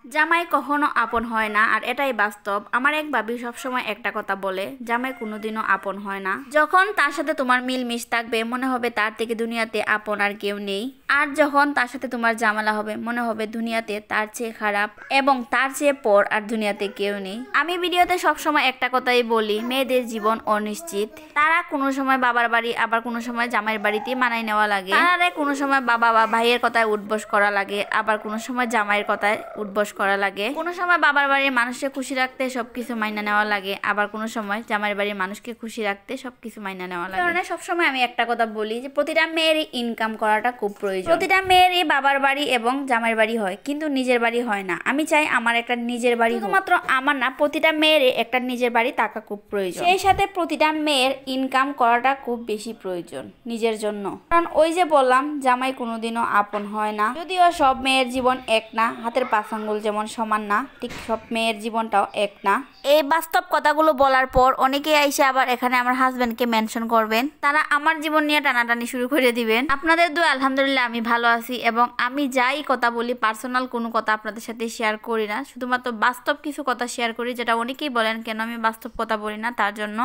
জামাই কখনো আপন হয় না, আর এটাই বাস্তব। আমার এক ভাবি সবসময় একটা কথা বলে, জামাই কোনোদিনও আপন হয় না। যখন তার সাথে তোমার মিলমিশ থাকবে মনে হবে তার থেকে দুনিয়াতে আপন আর কেউ নেই, আর যখন তার সাথে তোমার ঝামেলা হবে মনে হবে দুনিয়াতে তার চেয়ে খারাপ এবং তার চেয়ে পর আর দুনিয়াতে কেউ নেই। আমি ভিডিওতে সবসময় একটা কথাই বলি, মেয়েদের জীবন অনিশ্চিত। তারা কোনো সময় বাবার বাড়ি আবার কোনো সময় জামাইয়ের বাড়িতে মানায় নেওয়া লাগে। তারা কোনো সময় বাবা বা ভাইয়ের কথায় উঠবস করা লাগে, আবার কোনো সময় জামাইয়ের কথায় উঠবস করা লাগে। কোনো সময় বাবার বাড়ির মানুষকে খুশি রাখতে সবকিছু মাইনা নেওয়া লাগে, আবার কোনো সময় জামাইয়ের বাড়ির মানুষকে খুশি রাখতে সবকিছু মাইনা নেওয়া লাগে। কারণ সবসময় আমি একটা কথা বলি যে প্রতিটা মেয়েরই ইনকাম করাটা খুব প্রয়োজন। প্রতিটা মেয়েরই বাবার বাড়ি এবং জামাইয়ের বাড়ি হয়, কিন্তু নিজের বাড়ি হয় না। আমি চাই আমার একটা নিজের বাড়ি, শুধুমাত্র আমার না, প্রতিটা মেয়েরই একটা নিজের বাড়ি থাকা খুব প্রয়োজন। সেই সাথে প্রতিটা মেয়ের ইনকাম করাটা খুব বেশি প্রয়োজন নিজের জন্য। কারণ ওই যে বললাম, জামাই কোনোদিনও আপন হয় না। যদিও সব মেয়ের জীবন এক না, হাতের পাঁচ আঙ্গুল যেমন সমান না, ঠিক সব মেয়ের জীবনটাও এক না। এই বাস্তব কথাগুলো বলার পর অনেকেই আইসে আবার এখানে আমার হাজবেন্ডকে মেনশন করবেন, তারা আমার জীবন নিয়ে টানাটানি শুরু করে দিবেন। আপনাদের দোয়া আলহামদুলিল্লাহ আমি ভালো আছি, এবং আমি যাই কথা বলি পার্সোনাল কোনো কথা আপনাদের সাথে শেয়ার করি না, শুধুমাত্র বাস্তব কিছু কথা শেয়ার করি, যেটা অনেকেই বলেন কেন আমি বাস্তব কথা বলি না, তার জন্য।